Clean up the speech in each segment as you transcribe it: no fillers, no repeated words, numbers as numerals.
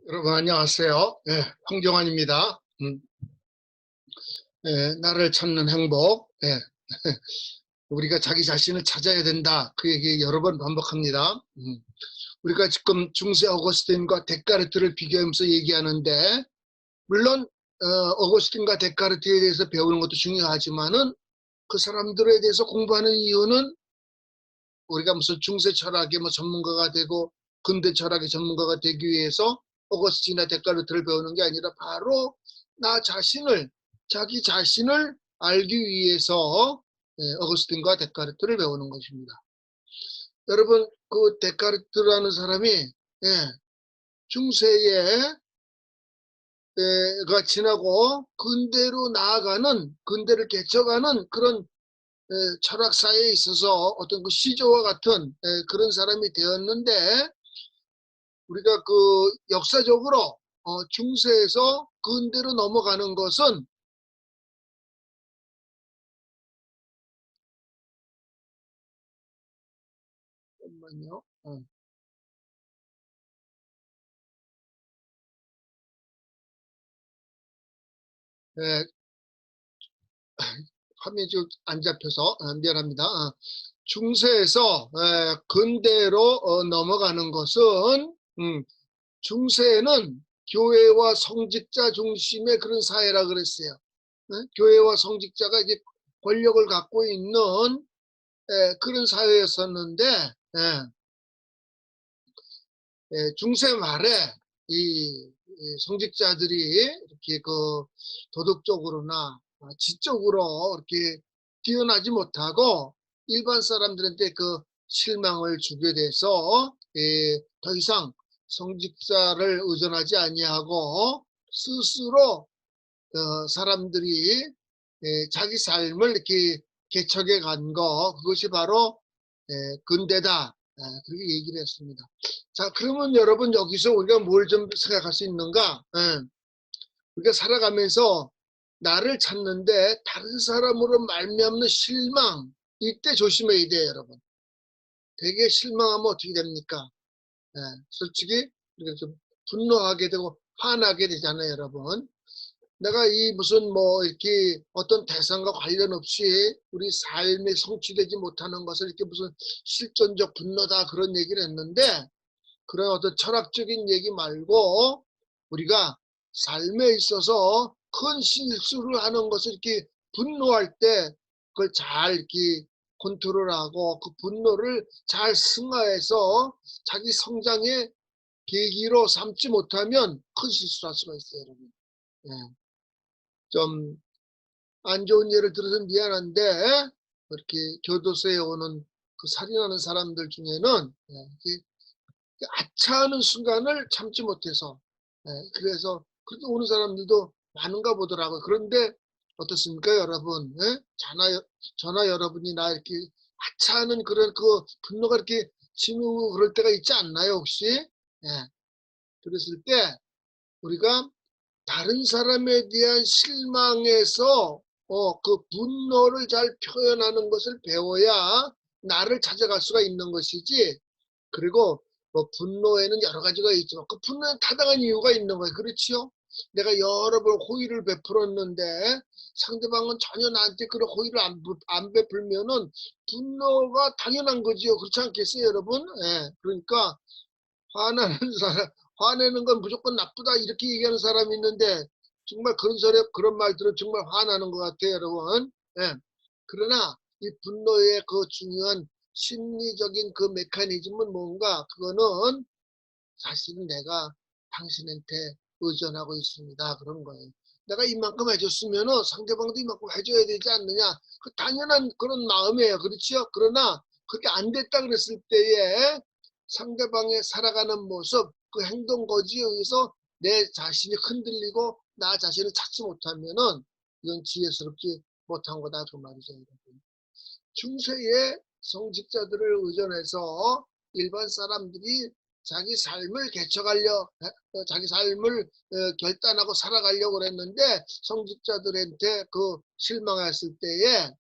여러분 안녕하세요. 황정환입니다. 나를 찾는 행복. 우리가 자기 자신을 찾아야 된다. 그 얘기 여러 번 반복합니다. 우리가 지금 중세 어거스틴과 데카르트를 비교하면서 얘기하는데, 물론 어거스틴과 데카르트에 대해서 배우는 것도 중요하지만은 그 사람들에 대해서 공부하는 이유는 우리가 무슨 중세 철학의 전문가가 되고 근대 철학의 전문가가 되기 위해서 어거스틴이나 데카르트를 배우는 게 아니라 바로 나 자신을, 자기 자신을 알기 위해서 어거스틴과 데카르트를 배우는 것입니다. 여러분, 그 데카르트라는 사람이 중세에 가 지나고 근대로 나아가는, 근대를 개척하는 그런 철학사에 있어서 어떤 그 시조와 같은 그런 사람이 되었는데, 우리가 그 역사적으로 중세에서 근대로 넘어가는 것은 잠깐만요. 예, 화면이 좀 안 잡혀서 미안합니다. 중세에서 근대로 넘어가는 것은 중세에는 교회와 성직자 중심의 그런 사회라 그랬어요. 교회와 성직자가 이제 권력을 갖고 있는 그런 사회였었는데, 중세 말에 이 성직자들이 이렇게 그 도덕적으로나 지적으로 이렇게 뛰어나지 못하고 일반 사람들한테 그 실망을 주게 돼서 더 이상 성직자를 의존하지 아니하고 스스로 사람들이 자기 삶을 이렇게 개척해 간 거, 그것이 바로 근대다. 그렇게 얘기를 했습니다. 자, 그러면 여러분 여기서 우리가 뭘 좀 생각할 수 있는가? 우리가 살아가면서 나를 찾는데 다른 사람으로 말미암는 실망, 이때 조심해야 돼요, 여러분. 되게 실망하면 어떻게 됩니까? 솔직히 우리가 좀 분노하게 되고 화나게 되잖아요, 여러분. 내가 이 무슨 이렇게 어떤 대상과 관련 없이 우리 삶에 성취되지 못하는 것을 이렇게 무슨 실존적 분노다 그런 얘기를 했는데, 그런 어떤 철학적인 얘기 말고 우리가 삶에 있어서 큰 실수를 하는 것을 이렇게 분노할 때 그걸 잘 이렇게 컨트롤하고 그 분노를 잘 승화해서 자기 성장의 계기로 삼지 못하면 큰 실수를 할 수가 있어요, 여러분. 예. 좀 안 좋은 예를 들어서 미안한데, 이렇게 교도소에 오는 그 살인하는 사람들 중에는 아차하는 순간을 참지 못해서 그래서 그렇게 오는 사람들도 많은가 보더라고요. 그런데 어떻습니까, 여러분? 저나 여러분이 나 이렇게 아차하는 그런 그 분노가 이렇게 치밀고 그럴 때가 있지 않나요, 혹시? 그랬을 때 우리가 다른 사람에 대한 실망에서 그 분노를 잘 표현하는 것을 배워야 나를 찾아갈 수가 있는 것이지. 그리고 분노에는 여러 가지가 있지만 그 분노에 타당한 이유가 있는 거예요. 그렇지요? 내가 여러 번 호의를 베풀었는데 상대방은 전혀 나한테 그런 호의를 안 베풀면은 분노가 당연한 거지요. 그렇지 않겠어요, 여러분? 그러니까 화나는 사람, 화내는 건 무조건 나쁘다 이렇게 얘기하는 사람이 있는데 정말 그런 소리, 그런 말 들으면 정말 화나는 것 같아요, 여러분. 그러나 이 분노의 그 중요한 심리적인 그 메커니즘은 뭔가, 그거는 사실은 내가 당신한테 의존하고 있습니다. 그런 거예요. 내가 이만큼 해줬으면은 상대방도 이만큼 해줘야 되지 않느냐. 그 당연한 그런 마음이에요. 그렇지요? 그러나 그렇게 안 됐다 그랬을 때에 상대방의 살아가는 모습, 그 행동 거지에 의해서 내 자신이 흔들리고 나 자신을 찾지 못하면은 이건 지혜스럽지 못한 거다 그 말이죠, 여러분. 중세의 성직자들을 의존해서 일반 사람들이 자기 삶을 개척하려, 자기 삶을 결단하고 살아가려고 그랬는데 성직자들한테 그 실망했을 때에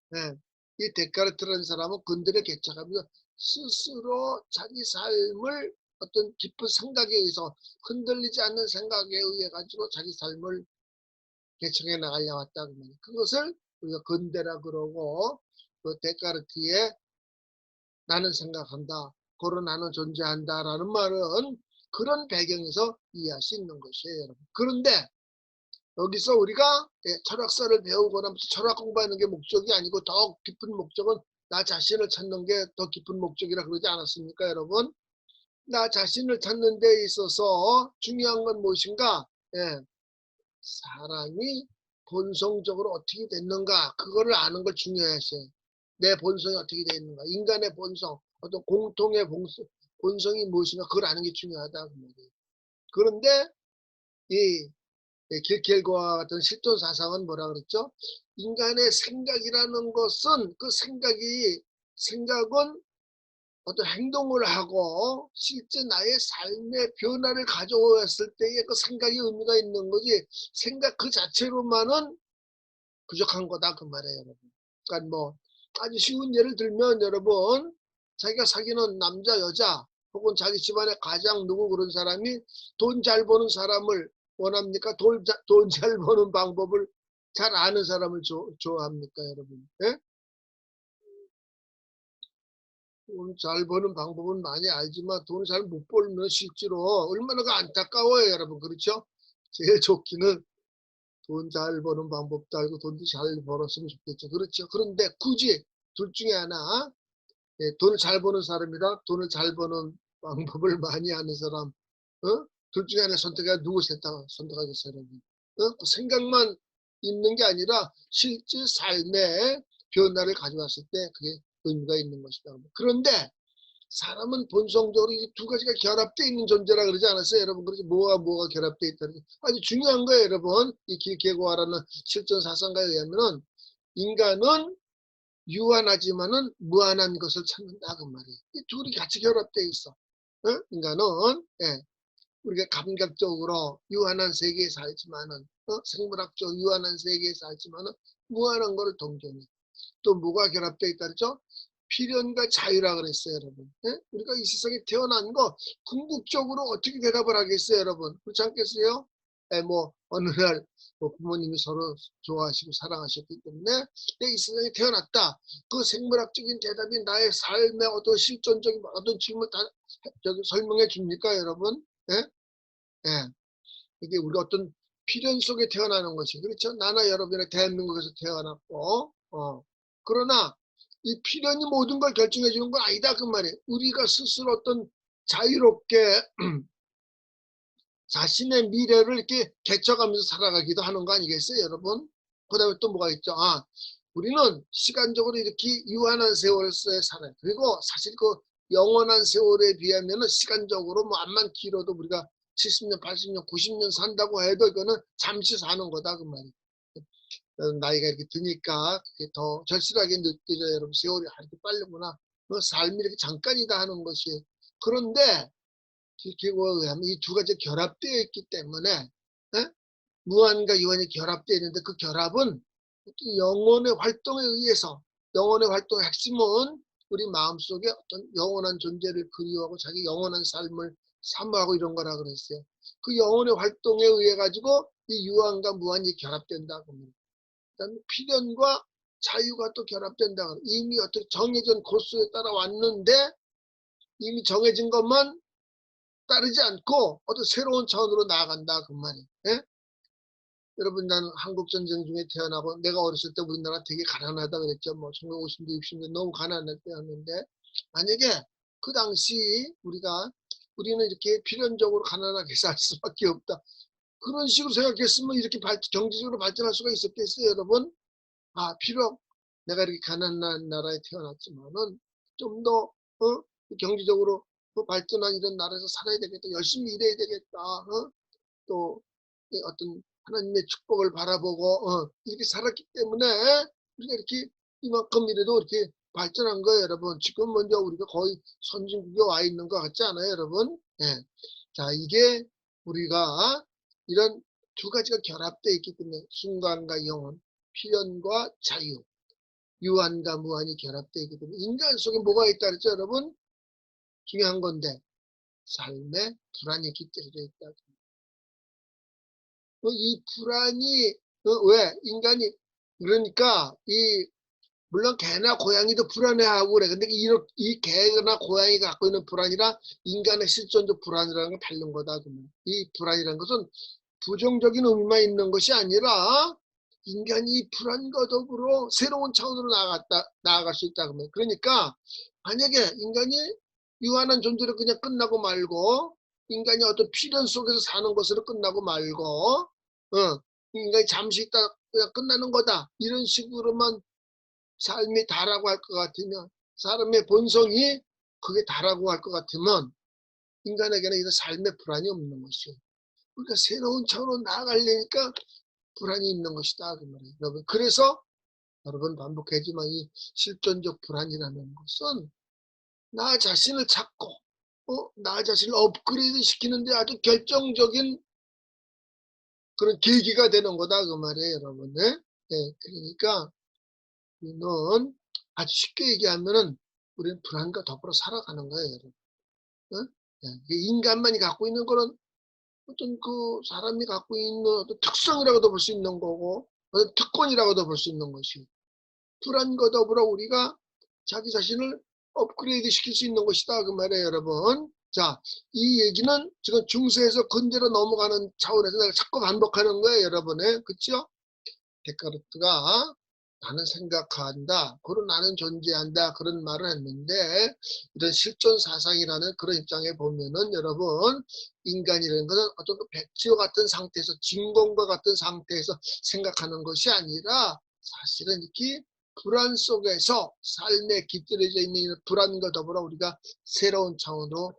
이 데카르트라는 사람은 근대를 개척하면서 스스로 자기 삶을 어떤 깊은 생각에 의해서 흔들리지 않는 생각에 의해 가지고 자기 삶을 개척해 나가려 왔다. 그것을 우리가 근대라 그러고 그 데카르트의 나는 생각한다. 고로 나는 존재한다라는 말은 그런 배경에서 이해할 수 있는 것이에요, 여러분. 그런데 여기서 우리가 철학사를 배우거나 무슨 철학 공부하는 게 목적이 아니고 더 깊은 목적은 나 자신을 찾는 게 더 깊은 목적이라 그러지 않았습니까, 여러분? 나 자신을 찾는 데 있어서 중요한 건 무엇인가? 예, 사람이 본성적으로 어떻게 됐는가? 그거를 아는 걸 중요했어요. 내 본성이 어떻게 되어 있는가? 인간의 본성, 어떤 공통의 본성이 무엇인가? 그걸 아는 게 중요하다. 그런데 이 길겔과 같은 실존 사상은 뭐라 그랬죠? 인간의 생각이라는 것은 그 생각은 어떤 행동을 하고 실제 나의 삶의 변화를 가져왔을 때에 그 생각이 의미가 있는 거지 생각 그 자체로만은 부족한 거다 그 말이에요, 여러분. 그러니까 뭐 아주 쉬운 예를 들면 여러분 자기가 사귀는 남자 여자 혹은 자기 집안의 가장 누구 그런 사람이 돈 잘 버는 사람을 원합니까? 돈 잘 버는 방법을 잘 아는 사람을 좋아합니까, 여러분? 예? 돈 잘 버는 방법은 많이 알지만 돈을 잘 못 벌면 실제로 얼마나 안타까워요, 여러분. 그렇죠? 제일 좋기는 돈 잘 버는 방법도 알고 돈도 잘 벌었으면 좋겠죠. 그렇죠. 그런데 굳이 둘 중에 하나, 돈을 잘 버는 사람이랑 돈을 잘 버는 방법을 많이 아는 사람, 둘 중에 하나 선택해 누구 선택하겠어요, 여러분? 그 생각만 있는 게 아니라 실제 삶의 변화를 가져왔을 때 그게 의미가 있는 것이다. 그런데 사람은 본성적으로 이 두 가지가 결합되어 있는 존재라 그러지 않았어요, 여러분? 그래서 뭐가 결합되어 있다는 게 아주 중요한 거예요, 여러분. 이 길게고하라는 실전 사상가에 의하면은 인간은 유한하지만은 무한한 것을 찾는다 그 말이에요. 이 둘이 같이 결합되어 있어. 인간은 우리가 감각적으로 유한한 세계에 살지만은 생물학적 유한한 세계에 살지만은 무한한 것을 동경해. 또 뭐가 결합되어 있다 그랬죠? 필연과 자유라 그랬어요, 여러분. 우리가 이 세상에 태어난 거 궁극적으로 어떻게 대답을 하겠어요, 여러분? 그렇지 않겠어요? 뭐 어느 날 부모님이 서로 좋아하시고 사랑하셨기 때문에 이 세상에 태어났다. 그 생물학적인 대답이 나의 삶의 어떤 실존적인 어떤 질문을 다 설명해 줍니까, 여러분? 예? 예. 이게 우리가 어떤 필연 속에 태어나는 것이 그렇죠. 나나 여러분의 대한민국에서 태어났고 그러나 이 필연이 모든 걸 결정해 주는 건 아니다 그 말이에요. 우리가 스스로 어떤 자유롭게 자신의 미래를 이렇게 개척하면서 살아가기도 하는 거 아니겠어요, 여러분? 그 다음에 또 뭐가 있죠? 우리는 시간적으로 이렇게 유한한 세월에 살아요. 그리고 사실 그 영원한 세월에 비하면은 시간적으로 뭐 암만 길어도 우리가 70년, 80년, 90년 산다고 해도 이거는 잠시 사는 거다 그 말이에요. 나이가 이렇게 드니까 그게 더 절실하게 느껴져요. 여러분 세월이 이렇게 빠르구나. 삶이 이렇게 잠깐이다 하는 것이. 그런데 길게고에 의하면 이 두 가지 결합되어 있기 때문에 무한과 유한이 결합되어 있는데 그 결합은 영혼의 활동에 의해서 영혼의 활동의 핵심은 우리 마음속에 어떤 영원한 존재를 그리워하고 자기 영원한 삶을 사모하고 이런 거라 그랬어요. 그 영혼의 활동에 의해 가지고 이 유한과 무한이 결합된다고 합니다. 그다음에 필연과 자유가 또 결합된다. 이미 어떻게 정해진 코스에 따라 왔는데 이미 정해진 것만 따르지 않고 어떤 새로운 차원으로 나아간다 그 말이에요. 예? 여러분 나는 한국전쟁 중에 태어나고 내가 어렸을 때 우리나라 되게 가난하다 그랬죠. 뭐 1950년, 60년 너무 가난할 때였는데 만약에 그 당시 우리는 이렇게 필연적으로 가난하게 살 수밖에 없다. 그런 식으로 생각했으면 이렇게 경제적으로 발전할 수가 있었겠어요, 여러분? 비록 내가 이렇게 가난한 나라에 태어났지만은 좀 더 경제적으로 발전한 이런 나라에서 살아야 되겠다. 열심히 일해야 되겠다. 또 어떤 하나님의 축복을 바라보고 이렇게 살았기 때문에 우리가 이렇게 이만큼이라도 이렇게 발전한 거예요, 여러분. 지금 먼저 우리가 거의 선진국에 와 있는 것 같지 않아요, 여러분? 예. 자, 이게 우리가 이런 두 가지가 결합되어 있기 때문에 순간과 영혼, 필연과 자유, 유한과 무한이 결합되어 있기 때문에 인간 속에 뭐가 있다 그랬죠, 여러분? 중요한 건데 삶에 불안이 깃들여져 있다. 이 불안이 왜 인간이 그러니까 물론 개나 고양이도 불안해하고 그래. 근데 이 개나 고양이가 갖고 있는 불안이랑 인간의 실존적 불안이라는 건 다른 거다. 이 불안이라는 것은 부정적인 의미만 있는 것이 아니라 인간이 이 불안과 더불어 새로운 차원으로 나아갈 수 있다. 그러니까 만약에 인간이 유한한 존재로 그냥 끝나고 말고 인간이 어떤 필연 속에서 사는 것으로 끝나고 말고 인간이 잠시 있다 그냥 끝나는 거다. 이런 식으로만 삶이 다라고 할 것 같으면 사람의 본성이 그게 다라고 할 것 같으면 인간에게는 이런 삶의 불안이 없는 것이요. 그러니까 새로운 차원으로 나아가려니까 불안이 있는 것이다. 그 말이에요. 여러분. 그래서 여러분 반복하지만 이 실존적 불안이라는 것은 나 자신을 찾고 나 자신을 업그레이드 시키는데 아주 결정적인 그런 계기가 되는 거다. 그 말이에요. 여러분. 네? 네. 그러니까 우리는 아주 쉽게 얘기하면은 우리는 불안과 더불어 살아가는 거예요. 여러분. 어? 네. 인간만이 갖고 있는 거는 어떤 그 사람이 갖고 있는 어떤 특성이라고도 볼 수 있는 거고 어떤 특권이라고도 볼 수 있는 것이 불안과 더불어 우리가 자기 자신을 업그레이드 시킬 수 있는 것이다. 그 말이에요. 여러분. 자, 이 얘기는 지금 중세에서 근대로 넘어가는 차원에서 내가 자꾸 반복하는 거예요. 여러분의. 그쵸? 데카르트가 나는 생각한다. 그런 나는 존재한다. 그런 말을 했는데 이런 실존 사상이라는 그런 입장에 보면은 여러분 인간이라는 것은 어떤 그 백지와 같은 상태에서 진공과 같은 상태에서 생각하는 것이 아니라 사실은 이렇게 불안 속에서 삶에 깃들여져 있는 불안과 더불어 우리가 새로운 차원으로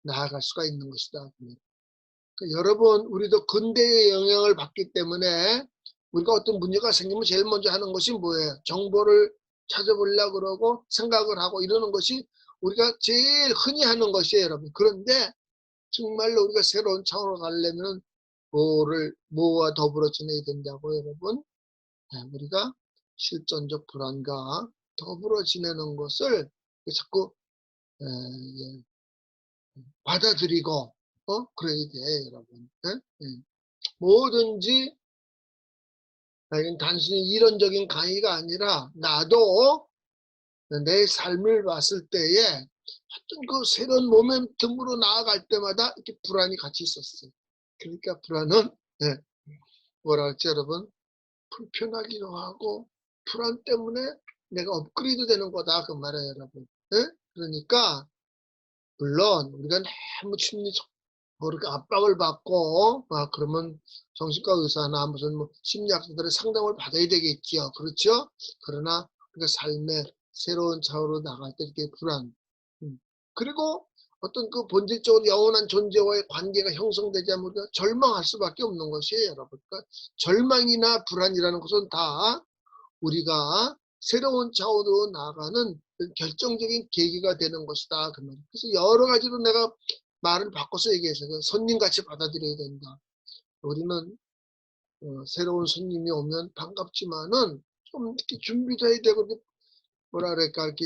나아갈 수가 있는 것이다. 여러분 우리도 근대의 영향을 받기 때문에 우리가 어떤 문제가 생기면 제일 먼저 하는 것이 뭐예요? 정보를 찾아보려고 그러고 생각을 하고 이러는 것이 우리가 제일 흔히 하는 것이에요. 여러분. 그런데 정말로 우리가 새로운 차원으로 가려면 뭐와 더불어 지내야 된다고 여러분? 네, 우리가 실존적 불안과 더불어 지내는 것을 자꾸 예, 받아들이고 그래야 돼 여러분. 뭐든지 이건 단순히 이론적인 강의가 아니라 나도 내 삶을 봤을 때에 어떤 그 새로운 모멘텀으로 나아갈 때마다 이렇게 불안이 같이 있었어요. 그러니까 불안은 뭐라 할지 여러분 불편하기도 하고 불안 때문에 내가 업그레이드 되는 거다 그 말이에요 여러분. 그러니까 물론 우리가 너무 심리적 그렇게 압박을 받고 그러면 정신과 의사나 무슨 심리학자들의 상담을 받아야 되겠지요. 그렇죠? 그러나 우리가 삶의 새로운 차원으로 나갈 때 이렇게 불안 그리고 어떤 그 본질적으로 영원한 존재와의 관계가 형성되지 않으면 우리가 절망할 수밖에 없는 것이에요. 여러분. 그러니까 절망이나 불안이라는 것은 다 우리가 새로운 차원으로 나아가는 결정적인 계기가 되는 것이다. 그래서 여러 가지로 내가 말을 바꿔서 얘기해서 손님같이 받아들여야 된다. 우리는 새로운 손님이 오면 반갑지만은 좀 이렇게 준비도 해야 되고 뭐라 그럴까 이렇게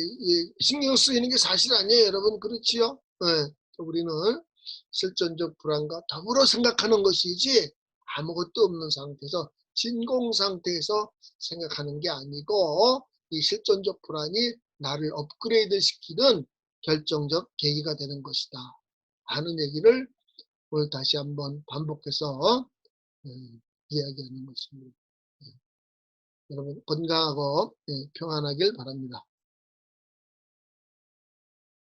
신경 쓰이는 게 사실 아니에요. 여러분 그렇지요? 네. 우리는 실존적 불안과 더불어 생각하는 것이지 아무것도 없는 상태에서 진공 상태에서 생각하는 게 아니고 이 실존적 불안이 나를 업그레이드 시키는 결정적 계기가 되는 것이다 하는 얘기를 오늘 다시 한번 반복해서 이야기하는 것입니다. 여러분 건강하고 평안하길 바랍니다.